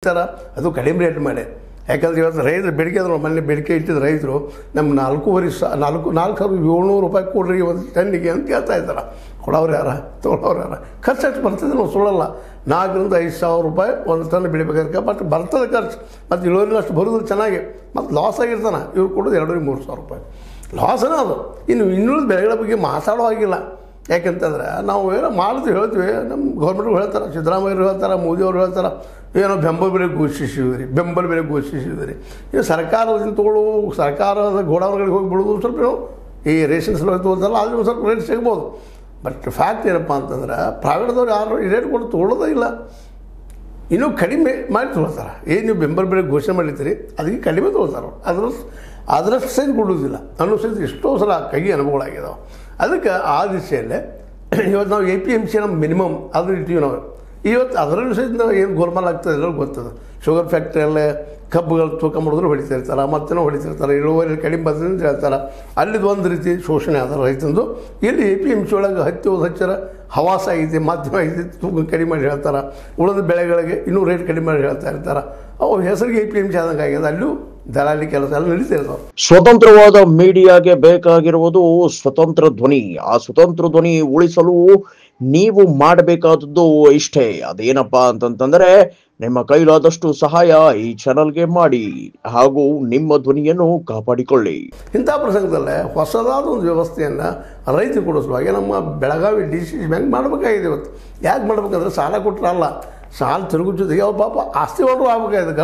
ಬಿತ್ತಾರ ಅದು ಕಡಿಮೆ ರೇಟ್ ಮಾಡಿ. ಯಾಕಂದ್ರೆ ಇವತ್ತು ರೈತರು ಬೇಡಿಕೆ ಅದ್ರ ಮೊನ್ನೆ ಬೇಡಿಕೆ ಇಟ್ಟಿದ್ದು ರೈತರು ನಮ್ಮ 4,700 ರೂಪಾಯಿ ಕೊಡ್ರಿ ಒಂದು ಟನ್ನಿಗೆ ಅಂತ ಕೇಳ್ತಾ ಇದ್ದಾರೆ. ಕೊಡೋರು ಯಾರ, ತೊಗೊಳೋರು ಯಾರ? ಖರ್ಚು ಎಷ್ಟು ಬರ್ತದೆ ನಾವು ಸುಳ್ಳಲ್ಲ. 4,000 to 5,000 ರೂಪಾಯಿ ಒಂದು ಟನ್ ಬೆಳಿಬೇಕಾದ್ರೆ ಬಟ್ ಬರ್ತದೆ ಖರ್ಚು. ಮತ್ತು ಇಳುವರಿನೂ ಅಷ್ಟು ಬರೋದು ಚೆನ್ನಾಗಿ, ಮತ್ತು ಲಾಸ್ ಆಗಿರ್ತಾನೆ. ಇವ್ರು ಕೊಡೋದು 2,000-3,000 ರೂಪಾಯಿ ಲಾಸನೇ ಅದು. ಇನ್ನು ಇನ್ನುಳಿದ ಬೆಳೆಗಳ ಬಗ್ಗೆ ಮಾತಾಡೋ ಹಾಗಿಲ್ಲ. ಯಾಕೆಂತಂದ್ರೆ ನಾವು ಏನೋ ಮಾಡ್ತೀವಿ ಹೇಳ್ತೀವಿ, ನಮ್ಮ ಗೌರ್ಮೆಂಟ್ಗಳು ಹೇಳ್ತಾರೆ, ಸಿದ್ದರಾಮಯ್ಯರು ಹೇಳ್ತಾರೆ, ಮೋದಿಯವರು ಹೇಳ್ತಾರೆ, ಏನೋ ಬೆಂಬಲ ಬೆಲೆ ಘೋಷಿಸಿದ್ರಿ, ಬೆಂಬಲ ಬೆಲೆ ಘೋಷಿಸಿದ್ರಿ. ಇನ್ನು ಸರ್ಕಾರದಿಂದ ತೊಗೊಳ್ಳೋ ಸರ್ಕಾರದ ಗೋಡೌನ್ಗಳಿಗೆ ಹೋಗಿ ಬಿಡೋದು ಸ್ವಲ್ಪ ಈ ರೇಷನ್ ಸಲುವಾಗಿ ತೊಗೊಳ್ತಾರಲ್ಲ, ಅಲ್ಲಿ ಒಂದು ಸ್ವಲ್ಪ ರೇಟ್ ಸಿಗ್ಬೋದು. ಬಟ್ ಫ್ಯಾಕ್ಟ್ ಏನಪ್ಪ ಅಂತಂದ್ರೆ ಪ್ರೈವೇಟ್ದವ್ರು ಯಾರು ಈ ರೇಟ್ ಕೊಟ್ಟು ತೊಗೊಳ್ಳೋದೇ ಇಲ್ಲ. ಇನ್ನೂ ಕಡಿಮೆ ಮಾಡಿ ತೊಗೊಳ್ತಾರೆ. ಏನು ನೀವು ಬೆಂಬಲ ಬೆಲೆ ಘೋಷಣೆ ಮಾಡಿರ್ತೀರಿ ಅದಕ್ಕೆ ಕಡಿಮೆ ತೊಗೊಳ್ತಾರೆ. ಅದರಷ್ಟು ಸಹಿತ ಕೊಡೋದಿಲ್ಲ ಅನ್ನೋ ಸಹಿತ ಎಷ್ಟೋ ಸಲ ಕೈ ಅನುಭವಗಳಾಗಿದ್ದಾವೆ. ಅದಕ್ಕೆ ಆ ದಿಶೆಯಲ್ಲೇ ಇವತ್ತು ನಾವು APMC ನಮ್ಮ ಮಿನಿಮಮ್ ಅದು ಇರ್ತೀವಿ ನಾವು. ಇವತ್ತು ಅದರಲ್ಲೂ ಸಹಿತ ನಾವು ಏನು ಗೋಲ್ಮಾಲ್ ಆಗ್ತದೆ ಎಲ್ಲರಿಗೂ ಗೊತ್ತದ. ಶುಗರ್ ಫ್ಯಾಕ್ಟ್ರಿಯಲ್ಲೇ ಕಬ್ಬುಗಳು ತೂಕ ಮಾಡಿದ್ರು ಹೊಡಿತಿರ್ತಾರೆ, ಮತ್ತೇನೋ ಹೊಡಿತಿರ್ತಾರೆ, ಇಳುವರಿ ಕಡಿಮೆ ಬರ್ತದೆ ಅಂತ ಹೇಳ್ತಾರೆ. ಅಲ್ಲಿದ್ದು ಒಂದು ರೀತಿ ಶೋಷಣೆ ಆದ ರೈತಂದು. ಇಲ್ಲಿ APMC ಒಳಗೆ ಹಚ್ಚಾರ ಹವಾಸ ಐತಿ, ಮಾಧ್ಯಮ ಐತಿ, ತೂಕ ಕಡಿಮೆ ಮಾಡಿ ಹೇಳ್ತಾರೆ. ಉಳಿದ ಬೆಳೆಗಳಿಗೆ ಇನ್ನೂ ರೇಟ್ ಕಡಿಮೆ ಮಾಡಿ ಹೇಳ್ತಾ ಇರ್ತಾರೆ. ಅವು ಹೆಸರಿಗೆ APMC ಆದಂಗೆ ಆಗ್ಯದ. ಅಲ್ಲೂ ದಲಾಲಿ ಕೆಲಸ ಎಲ್ಲ ನಡೀತಿರ್ತಾವೆ. ಸ್ವತಂತ್ರವಾದ ಮೀಡಿಯಾಗೆ ಬೇಕಾಗಿರುವುದು ಸ್ವತಂತ್ರ ಧ್ವನಿ. ಆ ಸ್ವತಂತ್ರ ಧ್ವನಿ ಉಳಿಸಲು ನೀವು ಮಾಡಬೇಕಾದದ್ದು ಇಷ್ಟೇ. ಅದೇನಪ್ಪಾ ಅಂತಂತಂದ್ರೆ ನಿಮ್ಮ ಕೈಲಾದಷ್ಟು ಸಹಾಯ ಈ ಚಾನಲ್ಗೆ ಮಾಡಿ ಹಾಗೂ ನಿಮ್ಮ ಧ್ವನಿಯನ್ನು ಕಾಪಾಡಿಕೊಳ್ಳಿ. ಇಂಥ ಪ್ರಸಂಗದಲ್ಲೇ ಹೊಸದಾದ ಒಂದು ವ್ಯವಸ್ಥೆಯನ್ನು ರೈತರು ಕೊಡೋ ಸಲುವಾಗಿ ನಮ್ಮ ಬೆಳಗಾವಿ DCC ಬ್ಯಾಂಕ್ ಮಾಡಬೇಕಾಗಿದೆ. ಇವತ್ತು ಯಾಕೆ ಮಾಡ್ಬೇಕಂದ್ರೆ ಸಾಲ ಕೊಟ್ಟರಲ್ಲ, ಸಾಲ ತಿರುಗು ಜೊತೆಗೆ ಅವ್ರ ಪಾಪ ಆಸ್ತಿ ಹೊರಟು ಆಗಬೇಕಾಗಿದೆ.